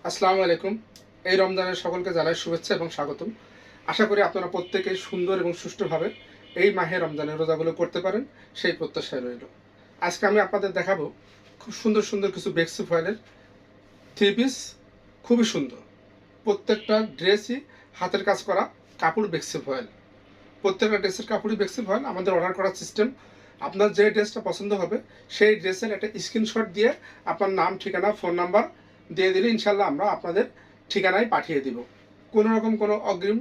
আসসালামু আলাইকুম। এই রমজানের সকলকে জানাই শুভেচ্ছা এবং স্বাগতম। আশা করি আপনারা প্রত্যেকেই সুন্দর এবং সুষ্ঠুভাবে এই মাহে রমজানের রোজাগুলো করতে পারেন, সেই প্রত্যাশায় রইল। আজকে আমি আপনাদের দেখাবো খুব সুন্দর সুন্দর কিছু বেক্সি ফয়েলের থ্রি পিস, খুবই সুন্দর। প্রত্যেকটা ড্রেসই হাতের কাজ করা কাপড় বেক্সি ফয়েল। প্রত্যেকটা ড্রেসের কাপড়ই বেক্সি ফয়েল। আমাদের অর্ডার করার সিস্টেম, আপনার যে ড্রেসটা পছন্দ হবে সেই ড্রেসের একটা স্ক্রিনশট দিয়ে আপনার নাম, ঠিকানা, ফোন নাম্বার দিয়ে দিলে ইনশাল্লাহ আমরা আপনাদের ঠিকানায় পাঠিয়ে দিব। কোনো রকম কোনো অগ্রিম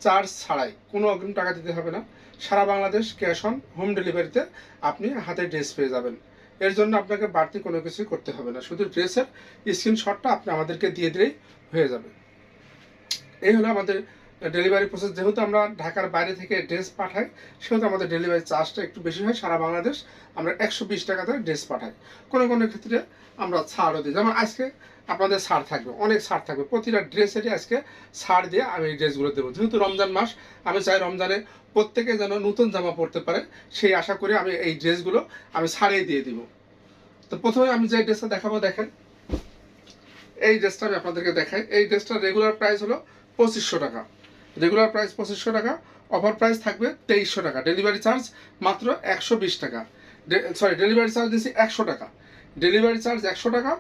চার্জ ছাড়াই, কোনো অগ্রিম টাকা দিতে হবে না। সারা বাংলাদেশ ক্যাশ অন হোম ডেলিভারিতে আপনি হাতে ড্রেস পেয়ে যাবেন। এর জন্য আপনাকে বাড়তি কোনো কিছুই করতে হবে না, শুধু ড্রেসের স্ক্রিনশটটা আপনি আমাদেরকে দিয়ে দিলেই হয়ে যাবে। এই হলো আমাদের ডেলিভারি প্রসেস। যেহেতু আমরা ঢাকার বাইরে থেকে ড্রেস পাঠাই, সেহেতু আমাদের ডেলিভারি চার্জটা একটু বেশি হয়। সারা বাংলাদেশ আমরা 120 টাকাতে ড্রেস পাঠাই। কোনো কোনো ক্ষেত্রে আমরা ছাড়ও দিই, যেমন আজকে আপনাদের ছাড় থাকবে, অনেক ছাড় থাকবে। প্রতিটা ড্রেসেরই আজকে ছাড় দিয়ে আমি এই ড্রেসগুলো দেবো। যেহেতু রমজান মাস, আমি চাই রমজানে প্রত্যেকে যেন নতুন জামা পরতে পারে, সেই আশা করে আমি এই ড্রেসগুলো আমি ছাড়িয়ে দিয়ে দিব। তো প্রথমে আমি যে ড্রেসটা দেখাবো, দেখেন এই ড্রেসটা আমি আপনাদেরকে দেখাই। এই ড্রেসটার রেগুলার প্রাইস হলো 2500 টাকা। রেগুলার প্রাইস 2500 টাকা, অফার প্রাইস থাকবে 2300 টাকা। ডেলিভারি চার্জ মাত্র 120 টাকা। ডেলিভারি চার্জ দিচ্ছি 100 টাকা, ডেলিভারি চার্জ 100 টাকা।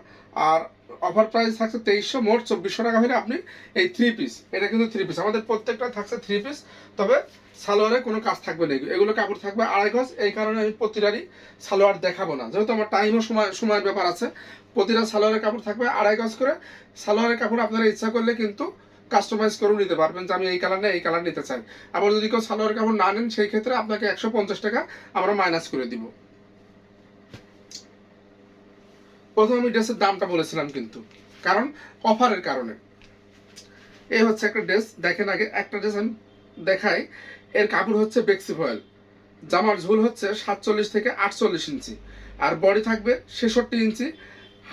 আর অফার প্রাইস থাকছে 2300, মোট 2400 টাকা হলে আপনি এই থ্রি পিস, এটা কিন্তু থ্রি পিস, আমাদের প্রত্যেকটা থাকছে থ্রি পিস। তবে সালোয়ারে কোনো কাজ থাকবে না, এগুলো কাপড় থাকবে 2.5 গজ। এই কারণে আমি প্রতিটারই সালোয়ার দেখাবো না, যেহেতু আমার টাইমও সময়ের ব্যাপার আছে। প্রতিটা সালোয়ারের কাপড় থাকবে 2.5 গজ করে। সালোয়ারের কাপড় আপনারা ইচ্ছা করলে কিন্তু কাস্টমাইজ করেও নিতে পারবেন, যে আমি এই কালার না এই কালার নিতে চাই। আবার যদি কেউ সালোয়ার কাপড় না নেন, সেই ক্ষেত্রে আপনাকে 150 টাকা আমরা মাইনাস করে দিব। প্রথমে আমি ড্রেসের দামটা বলেছিলাম কিন্তু, কারণ অফারের কারণে। এই হচ্ছে একটা ড্রেস, দেখেন আগে একটা ড্রেস আমি দেখাই। এর কাপড় হচ্ছে বেক্সি ফয়েল। জামার ঝুল হচ্ছে 47 থেকে 48 ইঞ্চি, আর বডি থাকবে 66 ইঞ্চি,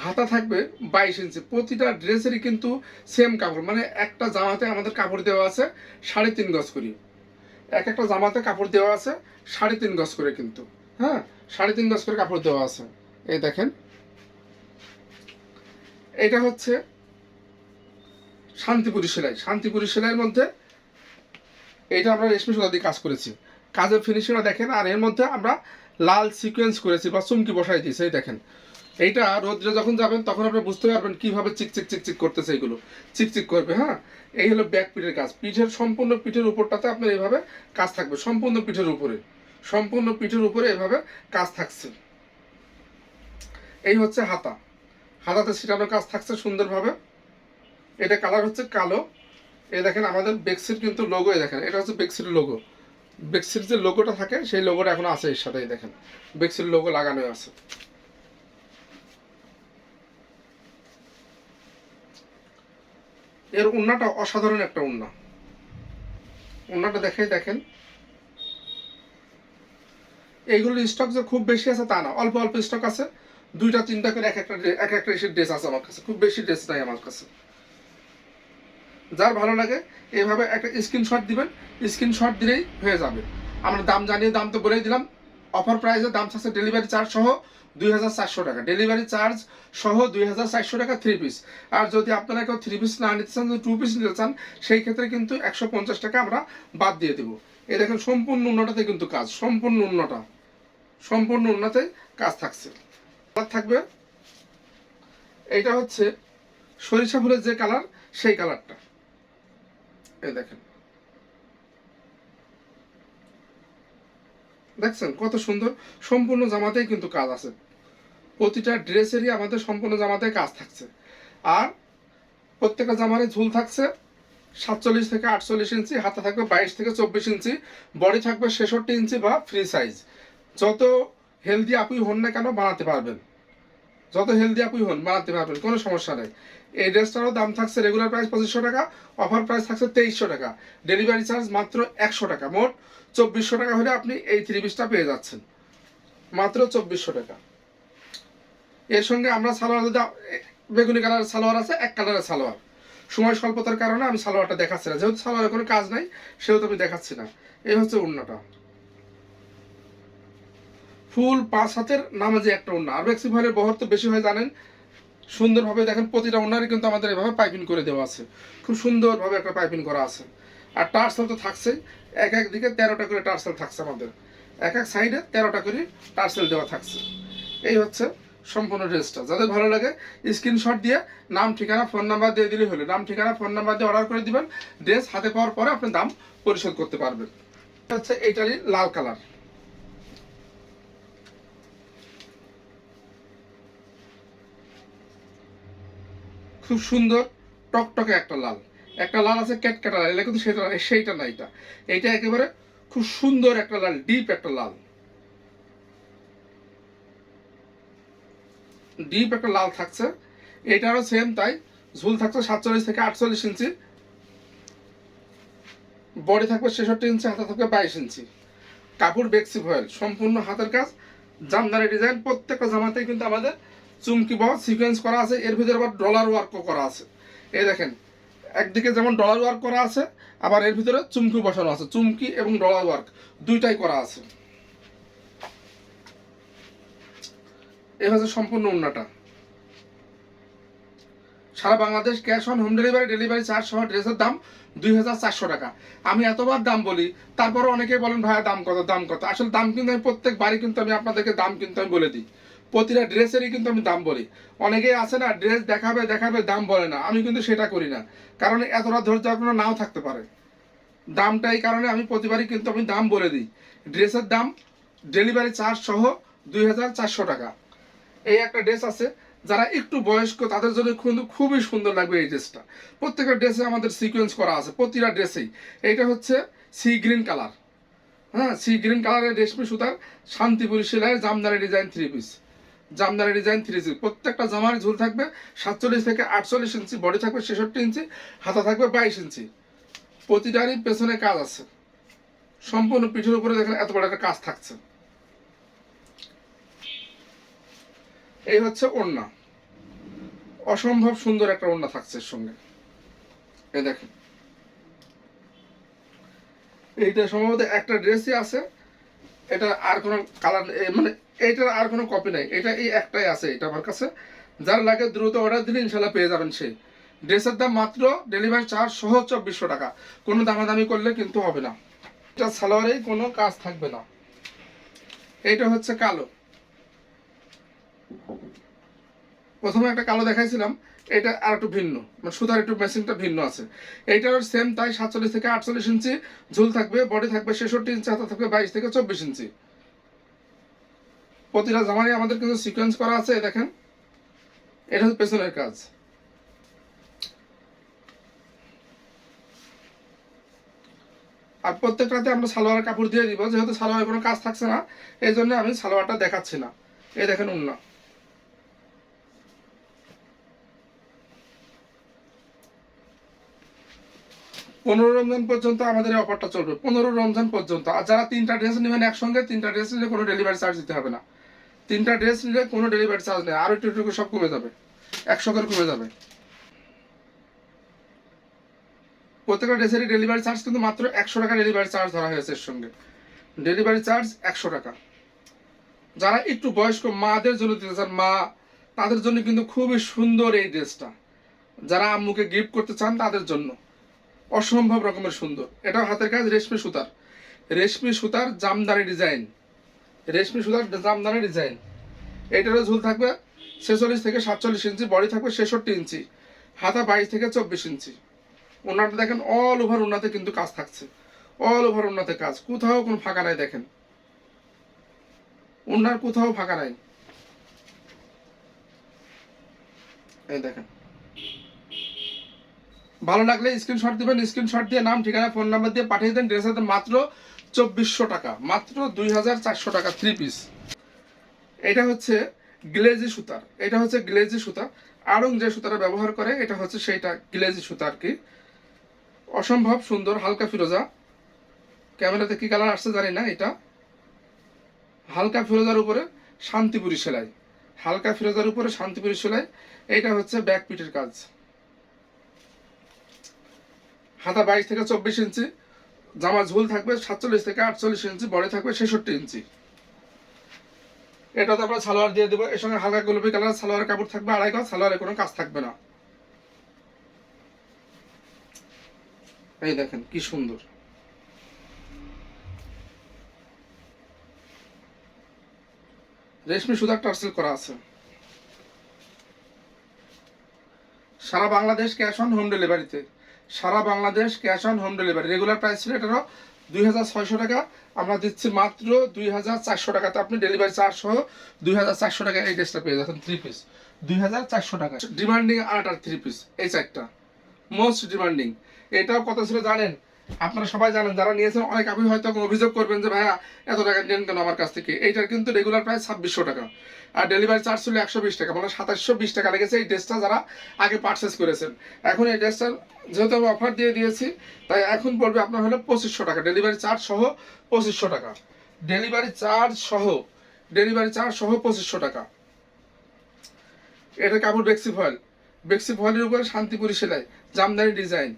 হাতা থাকবে 22 ইঞ্চি। প্রতিটা ড্রেসেরই কিন্তু সেম কাপড়, মানে একটা জামাতে আমাদের কাপড় দেওয়া আছে 3.5 গজ করে। একটা জামাতে কাপড় দেওয়া আছে 3.5 গজ করে কিন্তু, হ্যাঁ, 3.5 গজ করে কাপড় দেওয়া আছে। এই দেখেন, এটা হচ্ছে শান্তিপুরি সেলাই। শান্তিপুরি সেলাইয়ের মধ্যে এইটা আমরা রেশমি সুতা দিয়ে কাজ করেছি, কাজের ফিনিশিংটা দেখেন। আর এর মধ্যে আমরা লাল সিকোয়েন্স করেছি বা চুমকি বসাই দিয়েছি। এই দেখেন, এইটা রোদ্রে যখন যাবেন তখন আপনি বুঝতে পারবেন কিভাবে চিকচিক চিকচিক করতেছে, এগুলো চিকচিক করবে। হ্যাঁ, এই হলো ব্যাক পিঠের কাজ। পিঠের সম্পূর্ণ পিঠের উপরটাতে আপনার এইভাবে কাজ থাকবে, সম্পূর্ণ পিঠের উপরে, সম্পূর্ণ পিঠের উপরে এভাবে কাজ থাকছে। এই হচ্ছে হাতা, হাতাতে ছিটানো কাজ থাকছে সুন্দরভাবে। এটা কালার হচ্ছে কালো। এই দেখেন আমাদের বেক্সির কিন্তু লোগো, দেখেন এটা হচ্ছে বেক্সির লোগো। বেক্সির যে লোগোটা থাকে সেই লোগোটা এখন আছে এর সাথে, দেখেন বেক্সির লোগো লাগানো আছে। এর উন্নাটা অসাধারণ একটা উন্না, উন্নাটা দেখাই দেখেন। এইগুলোর স্টক যে খুব বেশি আছে তা না, অল্প অল্প স্টক আছে। 2টা 3টা করে এক একটা ড্রেস আছে আমার কাছে, খুব বেশি ড্রেস নাই আমার কাছে। যার ভালো লাগে এইভাবে একটা স্ক্রিনশট দিবেন, স্ক্রিনশট দিলেই হয়ে যাবে। আমরা দাম জানিয়ে, দাম তো বলেই দিলাম। অফার প্রাইসের দাম থাকছে ডেলিভারি চার্জ সহ 2400 টাকা, ডেলিভারি চার্জ সহ 2400 টাকা থ্রি পিস। আর যদি আপনারা কেউ থ্রি পিস না নিতে চান, যদি টু পিস নিতে চান, সেই ক্ষেত্রে কিন্তু 150 টাকা আমরা বাদ দিয়ে দেবো। এই দেখেন সম্পূর্ণ উন্নটাতে কিন্তু কাজ, সম্পূর্ণ উন্নটা, সম্পূর্ণ উন্নতে কাজ থাকছে। কালার থাকবে, এইটা হচ্ছে সরিষা ফুলের যে কালার, সেই কালারটা। এই দেখেন, দেখছেন কত সুন্দর। সম্পূর্ণ জামাতেই কিন্তু কাজ আছে, প্রতিটা ড্রেসেরই আমাদের সম্পূর্ণ জামাতে কাজ থাকছে। আর প্রত্যেকটা জামারই ঝুল থাকছে 47 থেকে 48 ইঞ্চি, হাতা থাকবে 22 থেকে 24 ইঞ্চি, বডি থাকবে 66 ইঞ্চি বা ফ্রি সাইজ। যত হেলদি আপুই হন না কেন বানাতে পারবেন, যত হেলদি আপুই হন বানাতে পারবেন, কোনো সমস্যা নেই। এই ড্রেসটারও দাম থাকছে রেগুলার প্রাইস 2500 টাকা, অফার প্রাইস থাকছে 2300 টাকা, ডেলিভারি চার্জ মাত্র 100 টাকা। মোট 2400 টাকা হলে আপনি এই থ্রি পিসটা পেয়ে যাচ্ছেন মাত্র 2400 টাকা। এর সঙ্গে আমরা সালোয়ার, বেগুনি কালারের সালোয়ার আছে, এক কালারের সালোয়ার। সময় স্বল্পতার কারণে আমি সালোয়ারটা দেখাচ্ছি না, যেহেতু সালোয়ারের কোনো কাজ নাই সেহেতু আমি দেখাচ্ছি না। এই হচ্ছে উন্নাটা, ফুল 5 হাতের নামাজি একটা উন্না। আর বেক্সি ভয়ের বহর তো বেশি হয় জানেন, সুন্দরভাবে দেখেন প্রতিটা ওনারই কিন্তু আমাদের এভাবে পাইপিং করে দেওয়া আছে, খুব সুন্দরভাবে একটা পাইপিং করা আছে। আর টার্সেল তো থাকছেই, এক এক দিকে 13টা করে টার্সেল থাকছে আমাদের, এক এক সাইডে 13টা করে টার্সেল দেওয়া থাকছে। এই হচ্ছে সম্পূর্ণ ড্রেসটা। যাদের ভালো লাগে স্ক্রিনশট দিয়ে নাম ঠিকানা ফোন নাম্বার দিয়ে দিলেই হলো, নাম ঠিকানা ফোন নাম্বার দিয়ে অর্ডার করে দিবেন। ড্রেস হাতে পাওয়ার পরে আপনি দাম পরিশোধ করতে পারবেন। হচ্ছে এইটারই লাল কালার, খুব সুন্দর টকটকে একটা লাল, একটা লাল আছে ক্যাটক্যাটা লাল, এটা কিন্তু সেইটা না, এইটা একেবারে খুব সুন্দর একটা লাল, ডিপ একটা লাল, ডিপ একটা লাল থাকছে। এটারও সেম তাই, ঝুল থাকছে 47 থেকে 48 ইঞ্চি, বডি থাকবে 66 ইঞ্চি, হাতে থাকবে 22 ইঞ্চি। কাপড় বেক্সি ভয়েল, সম্পূর্ণ হাতের কাজ, জামদানি ডিজাইন। প্রত্যেকটা জামাতেই কিন্তু আমাদের চুমকি বা সিকোয়েন্স করা আছে, এর ভিতরে আবার ডলার ওয়ার্কও করা আছে। এই দেখেন, একদিকে যেমন ডলার ওয়ার্ক করা আছে, আবার এর ভিতরে চুমকি বসানো আছে, চুমকি এবং ডলার ওয়ার্ক দুইটাই করা আছে। এই হচ্ছে সম্পূর্ণ ওড়নাটা। সারা Bangladesh cash on home delivery, delivery charge সহ ড্রেসের দাম 2400 টাকা। আমি এতবার দাম বলি, তারপরে অনেকেই বলেন ভাইয়া দাম কত, দাম কত। আসলে দাম কিন্তু আমি প্রত্যেকবারই কিন্তু আমি আপনাদেরকে দাম কিন্তু আমি বলে দিই, প্রতিটা ড্রেসেরই কিন্তু আমি দাম বলি। অনেকেই আছে না, ড্রেস দেখাবে দেখাবে দাম বলে না, আমি কিন্তু সেটা করি না, কারণ এতটা ধৈর্য আপনার নাও থাকতে পারে। দামটা এই কারণে আমি প্রতিবারই কিন্তু আমি দাম বলে দিই। ড্রেসের দাম ডেলিভারি চার্জ সহ 2400 টাকা। এই একটা ড্রেস আছে, যারা একটু বয়স্ক তাদের জন্য কিন্তু খুবই সুন্দর লাগবে এই ড্রেসটা। প্রত্যেকটা ড্রেসে আমাদের সিকোয়েন্স করা আছে, প্রতিটা ড্রেসেই। এইটা হচ্ছে সি গ্রিন কালার, হ্যাঁ, সি গ্রিন কালারের রেশমি সুতার শান্তিপুরি সেলাইয়ের Jamdani design 3 piece, Jamdani design 3 piece. প্রত্যেকটা জামার ঝুল থাকবে 47 থেকে 48 ইঞ্চি, বডি থাকবে 66 ইঞ্চি, হাতা থাকবে 22 ইঞ্চি। প্রতিটারই পেছনে কাজ আছে, সম্পূর্ণ পিঠের উপরে দেখেন এত বড় একটা কাজ থাকছে। এই হচ্ছে ওড়না, অসম্ভব সুন্দর একটা ওড়না থাকছে এর সঙ্গে। এই দেখেন, এইটা সম্ভবত একটা ড্রেসই আছে, এটা আর কোনো কালার মানে এইটার আর কোনো কপি নাই, এটা এই একটাই আছে, এটা আমার কাছে। যার লাগে দ্রুত অর্ডার দিলে ইনশাল্লাহ পেয়ে যাবেন। সেই ড্রেসের দাম মাত্র ডেলিভারি চার্জ সহ 2400 টাকা, কোনো দামাদামি করলে কিন্তু হবে না। এটা সালোয়ারেই কোনো কাজ থাকবে না। এইটা হচ্ছে কালো, প্রথমে একটা কালো দেখাইছিলাম, এটা আর একটু ভিন্ন, মানে সুতার একটু মেশিনটা ভিন্ন আছে। এইটার সেম তাই, 47 থেকে 48 ইঞ্চি ঝুল থাকবে, বডি থাকবে 66 ইঞ্চি, হাতা থাকবে 22 থেকে 24 ইঞ্চি। প্রতিটা জামাই আমাদের কিন্তু সিকোয়েন্স করা আছে। দেখেন, এটা হচ্ছে পেছনের কাজ। আর প্রত্যেকটাতে আমরা সালোয়ার কাপড় দিয়ে দিব, যেহেতু সালোয়ারের কোনো কাজ থাকছে না, এই জন্য আমি সালোয়ারটা দেখাচ্ছি না। এই দেখেন ওড়না, 15 রমজান পর্যন্ত আমাদের এই অফারটা চলবে, 15 রমজান পর্যন্ত। আর যারা 3টা ড্রেস নেবেন একসঙ্গে, 3টা ড্রেস নিলে কোনো ডেলিভারি চার্জ দিতে হবে না, 3টা ড্রেস নিলে কোনো ডেলিভারি চার্জ নেই। আর একটু একটু সব কমে যাবে, 100 করে কমে যাবে। প্রত্যেকটা ড্রেসেরই ডেলিভারি চার্জ কিন্তু মাত্র 100 টাকা ডেলিভারি চার্জ ধরা হয়েছে এর সঙ্গে, ডেলিভারি চার্জ 100 টাকা। যারা একটু বয়স্ক মাদের জন্য দিতে চান, মা, তাদের জন্য কিন্তু খুবই সুন্দর এই ড্রেসটা। যারা আম্মুকে গিফট করতে চান তাদের জন্য অসম্ভব রকমের সুন্দর। এটাও হাতের কাজ, রেশমি সুতার, রেশমি সুতার জামদানি ডিজাইন, রেশমি সুতার জামদানি ডিজাইন। এইটারও ঝুল থাকবে 46 থেকে 47 ইঞ্চি, বডি থাকবে 66 ইঞ্চি, হাতা 22 থেকে 24 ইঞ্চি। ওনাটা দেখেন অল ওভার ওনাতে কিন্তু কাজ থাকছে, অল ওভার ওনাতে কাজ, কোথাও কোনো ফাঁকা নাই। দেখেন ওনার কোথাও ফাঁকা নাই। এই দেখেন, ভালো লাগলে স্ক্রিনশট দিবেন, স্ক্রিনশট দিয়ে নাম ঠিকানা ফোন নাম্বার দিয়ে পাঠিয়ে দেন। ড্রেসের দাম মাত্র 2400 টাকা, মাত্র 2400 টাকা 3 পিস। এটা হচ্ছে গ্লেজি সুতার, এটা হচ্ছে গ্লেজি সুতা। আড়ং যে সুতাটা ব্যবহার করে এটা হচ্ছে সেইটা গ্লেজি সুতা আর কি। অসম্ভব সুন্দর, হালকা ফিরোজা, ক্যামেরাতে কি কালার আসছে জানি না। এটা হালকা ফিরোজার উপরে শান্তিপুরি সেলাই, হালকা ফিরোজার উপরে শান্তিপুরি সেলাই। এইটা হচ্ছে ব্যাক পিটের কাজ, হাতা 22 থেকে 24 ইঞ্চি, জামা ঝুল থাকবে 47 থেকে 48 ইঞ্চি, বডি থাকবে 66 ইঞ্চি। এটাতে আমরা সালোয়ার দিয়ে দেবো, এর সঙ্গে হালকা গোলাপি কালার সালোয়ার কাপড় থাকবে, আড়াই গজ, সালোয়ারে কোনো কাজ থাকবে না। এই দেখেন কি সুন্দর, রেশমি সুতা টার্সেল করা আছে। সারা বাংলাদেশ ক্যাশ অন হোম ডেলিভারিতে, সারা Bangladesh cash on home delivery. Regular price ছিল এটারও 2600 টাকা, আমরা দিচ্ছি মাত্র 2400 টাকাতে। আপনি ডেলিভারি চার্জ সহ 2400 টাকা এই ড্রেসটা পেয়ে যাচ্ছেন, 3 পিস 2400 টাকা। ডিমান্ডিং আর্টার 3 পিস, এই চারটা মোস্ট ডিমান্ডিং। এটাও কত ছিল জানেন? আপনারা সবাই জানেন, যারা নিয়েছেন অনেক, আপনি হয়তো অভিযোগ করবেন যে ভাইয়া এত টাকা নেন কেন আমার কাছ থেকে। এইটার কিন্তু রেগুলার প্রাইস 2600 টাকা, আর ডেলিভারি চার্জ ছিল 120 টাকা, মানে 2720 টাকা লেগেছে এই ড্রেসটা যারা আগে পারচেস করেছেন। এখন এই ড্রেসটার যেহেতু আমি অফার দিয়ে দিয়েছি, তাই এখন পড়বে আপনার হলো 2500 টাকা, ডেলিভারি চার্জ সহ 2500 টাকা, ডেলিভারি চার্জ সহ, ডেলিভারি চার্জ সহ 2500 টাকা। এটা কাপড় বেক্সি ফয়েল, বেক্সি ফয়েলের উপরে শান্তিপুরি সেলাই, জামদানি ডিজাইন,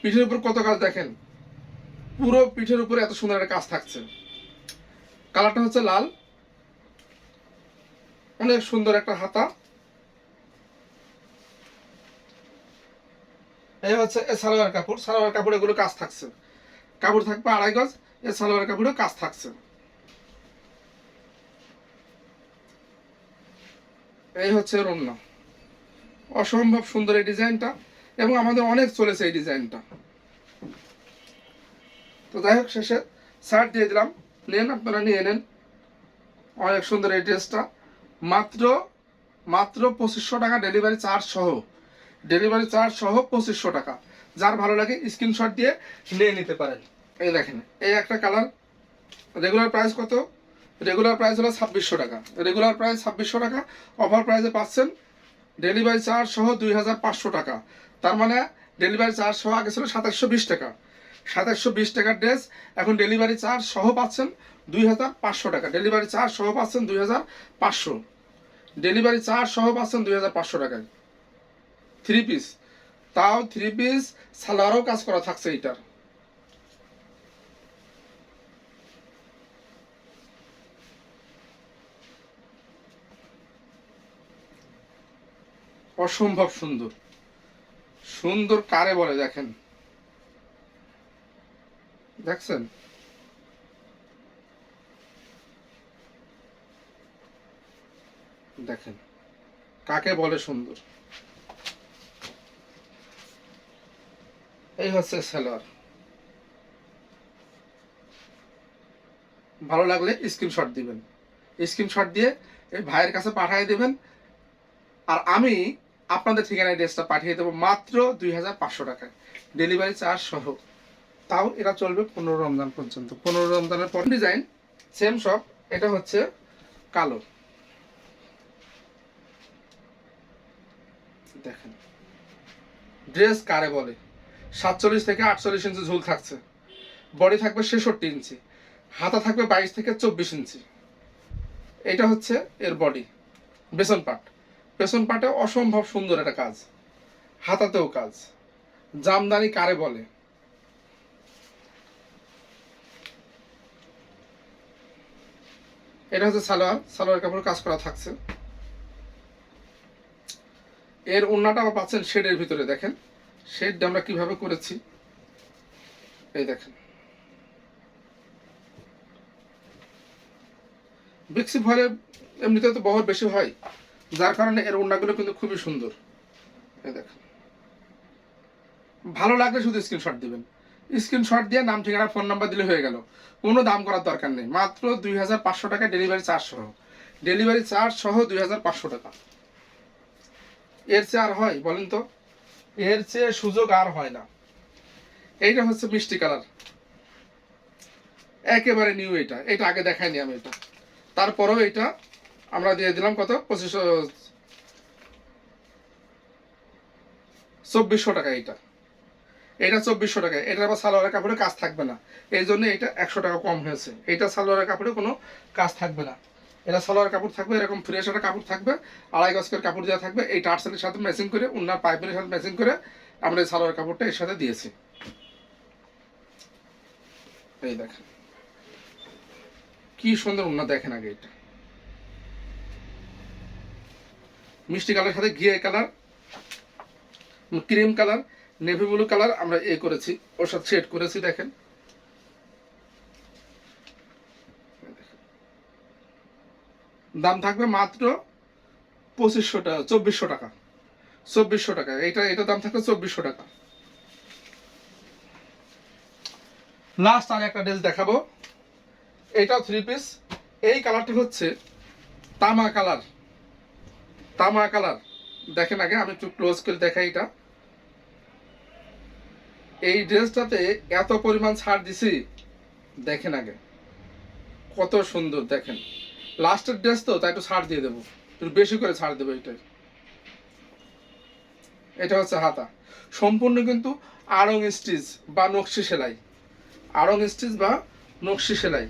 পিঠের উপর কত কাজ দেখেন, পুরো পিঠের উপরে এত সুন্দর একটা কাজ থাকছে। কালারটা হচ্ছে লাল, অনেক সুন্দর একটা হাতা। এই হচ্ছে এ সালোয়ার কাপড়, সালোয়ার কাপড় এগুলো কাজ থাকছে, কাপড় থাকবে আড়াই গজ, এ সালোয়ার কাপড়ে কাজ থাকছে। এই হচ্ছে ওড়না, অসম্ভব সুন্দর এই ডিজাইনটা, এবং আমাদের অনেক চলেছে এই ডিজাইনটা। তো যাই হোক, শেষে শার্ট দিয়ে দিলাম, নেন আপনারা নিয়ে নেন। অনেক সুন্দর এই ড্রেসটা, মাত্র মাত্র 2500 টাকা, ডেলিভারি চার্জ সহ, ডেলিভারি চার্জ সহ 2500 টাকা। যার ভালো লাগে স্ক্রিনশট দিয়ে নিয়ে নিতে পারেন। এই দেখেন, এই একটা কালার। রেগুলার প্রাইস কত? রেগুলার প্রাইস হলো 2600 টাকা, রেগুলার প্রাইস 2600 টাকা, অফার প্রাইসে পাচ্ছেন ডেলিভারি চার্জ সহ 2500 টাকা। তার মানে ডেলিভারি চার্জ সহ আগে ছিল 2720 টাকা, 2720 টাকার ড্রেস এখন ডেলিভারি চার্জ সহ পাচ্ছেন 2500 টাকা, ডেলিভারি চার্জ সহ পাচ্ছেন 2500, ডেলিভারি চার্জ সহ পাচ্ছেন 2500 টাকায়। 3 পিস, তাও 3 পিস সালোয়ারও কাজ করা থাকছে এটার। অসম্ভব সুন্দর, সুন্দর কারে বলে দেখেন, দেখছেন? দেখেন কাকে বলে সুন্দর। এই হচ্ছে সালোয়ার। ভালো লাগলে স্ক্রিনশট দিবেন, স্ক্রিনশট দিয়ে এই ভাইয়ের কাছে পাঠিয়ে দেবেন, আর আমি আপনাদের ঠিকানায় ড্রেসটা পাঠিয়ে দেবো মাত্র 2500 টাকায়, ডেলিভারি চার্জ সহ। তাও এটা চলবে 15 রমজান পর্যন্ত। 15 রমজানের পর ডিজাইন সেম সব। এটা হচ্ছে কালো, দেখেন ড্রেস কারে বলে। 47 থেকে 48 ইঞ্চি ঝুল থাকছে, বডি থাকবে 66 ইঞ্চি, হাতা থাকবে 22 থেকে 24 ইঞ্চি। এটা হচ্ছে এর বডি, পেছন পাট, পেছন পাটে অসম্ভব সুন্দর একটা কাজ, হাতাতেও কাজ, জামদানি কারে বলে। এটা হচ্ছে সালোয়ার, সালোয়ার কাপড় কাজ করা থাকছে। এর ওড়নাটা পাচ্ছেন শেডের ভিতরে, দেখেন শেডটা আমরা কিভাবে করেছি, এই দেখেন। বেক্সি ভয়েলে এমনিতে তো বহর বেশি হয়, যার কারণে এর ওড়নাগুলো কিন্তু খুবই সুন্দর। এই দেখেন, ভালো লাগলে শুধু স্ক্রিনশট দিবেন, স্ক্রিনশট দিয়ে নাম ঠিকানা ফোন নাম্বার দিলে হয়ে গেল, কোনো দাম করার দরকার নেই। মাত্র 2500 টাকা, ডেলিভারি চার্জ সহ, ডেলিভারি চার্জ সহ 2500 টাকা। এর চেয়ে আর হয় বলেন তো? এর চেয়ে সুযোগ আর হয় না। এইটা হচ্ছে মিষ্টি কালার, একেবারে নিউ। এটা এটা আগে দেখাইনি আমি এটা, তারপরেও এটা আমরা দিয়ে দিলাম কত, 2400 টাকা। এটা 2400 টাকা। এটা আবার সালোয়ারের কাপড়ে কাজ থাকবে না, এই জন্য এটা 100 টাকা কম হয়েছে। এটা সালোয়ারের কাপড়ে কোনো কাজ থাকবে না, এটা সালোয়ার কাপড় থাকবে এরকম ফ্রেশ একটা কাপড় থাকবে, আড়াই গজ করে কাপড় দেওয়া থাকবে। এই টার্সেলের সাথে ম্যাচিং করে, উন্নার পাইপের সাথে ম্যাচিং করে আমরা এই সালোয়ার কাপড়টা এর সাথে দিয়েছি। এই দেখেন কি সুন্দর উন্না, দেখেন আগে এটা। মিষ্টি কালারের সাথে ঘিয়ে colour, cream colour, navy blue colour আমরা করেছি, ওর সাথে শেড করেছি। দেখেন দাম থাকবে মাত্র 2500 টাকা, 2400 টাকা, 2400 টাকা। এটা দাম থাকবে 2400 টাকা। লাস্ট আর একটা ড্রেস দেখাবো, এটাও 3 পিস। এই কালারটি হচ্ছে তামা কালার, তামা কালার। দেখেন আগে আমি একটু ক্লোজ করে দেখাই। এটা এই ড্রেসটাতে এত পরিমাণ ছাড় দিছি, দেখেন আগে কত সুন্দর। দেখেন লাস্টের ড্রেস তো, তাই একটু ছাড় দিয়ে দেবো, একটু বেশি করে ছাড় দেবো। এটা হচ্ছে হাতা, সম্পূর্ণ কিন্তু আড়ং স্টিচ বা নকশি সেলাই, আড়ং স্টিচ বা নকশি সেলাই।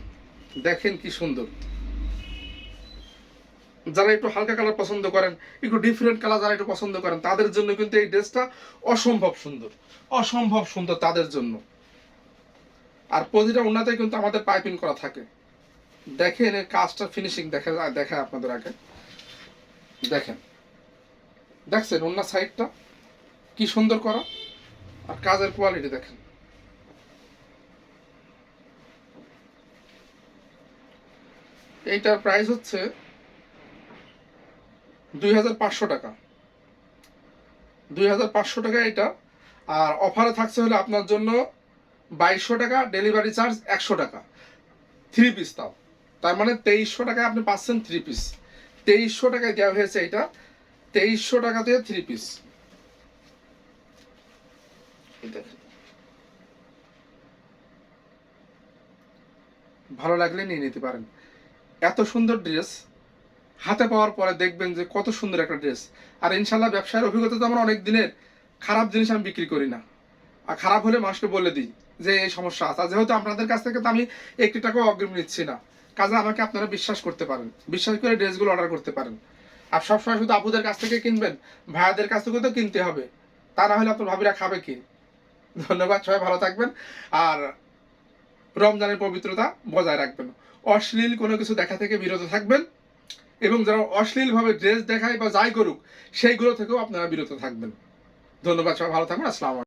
দেখেন কি সুন্দর। যারা একটু হালকা কালার পছন্দ করেন, একটু ডিফারেন্ট কালার যারা একটু পছন্দ করেন, তাদের জন্য কিন্তু এই ড্রেসটা অসম্ভব সুন্দর, অসম্ভব সুন্দর তাদের জন্য। আর প্রতিটা ওনাতে কিন্তু আমাদের পাইপিং করা থাকে। দেখেন এর কাজটা ফিনিশিং দেখায় আপনাদের আগে। দেখেন, দেখছেন ওনার সাইডটা কি সুন্দর করা, আর কাজের কোয়ালিটি দেখেন। এইটার প্রাইস হচ্ছে 2500 টাকা, 2500 টাকা এটা। আর অফারে থাকছে হলে আপনার জন্য 2200 টাকা, ডেলিভারি চার্জ 100 টাকা, 3 পিস তাও। তার মানে 2300 টাকায় আপনি পাচ্ছেন 3 পিস। 2300 টাকায় দেওয়া হয়েছে এটা, 2300 টাকা দিয়ে 3 পিস। ভালো লাগলে নিয়ে নিতে পারেন। এত সুন্দর ড্রেস হাতে পাওয়ার পরে দেখবেন যে কত সুন্দর একটা ড্রেস। আর ইনশাল্লাহ ব্যবসায়ের অভিজ্ঞতা তো আমার অনেক দিনের, খারাপ জিনিস আমি বিক্রি করি না। আর খারাপ হলে মানুষকে বলে দিই যে এই সমস্যা আছে। যেহেতু আপনাদের কাছ থেকে তো আমি 1 টাকাও অগ্রিম নিচ্ছি না, কাজে আমাকে আপনারা বিশ্বাস করতে পারেন, বিশ্বাস করে ড্রেসগুলো অর্ডার করতে পারেন। আর সবসময় শুধু আপুদের কাছ থেকে কিনবেন, ভাইয়াদের কাছ থেকে তো কিনতে হবে, তা না হলে আপনার ভাবিরা খাবে কি। ধন্যবাদ, সবাই ভালো থাকবেন। আর রমজানের পবিত্রতা বজায় রাখবেন, অশ্লীল কোনো কিছু দেখা থেকে বিরত থাকবেন, এবং যারা অশ্লীলভাবে ড্রেস দেখায় বা যাই করুক সেইগুলো থেকেও আপনারা বিরত থাকবেন। ধন্যবাদ, সবাই ভালো থাকবেন। আসসালামু আলাইকুম।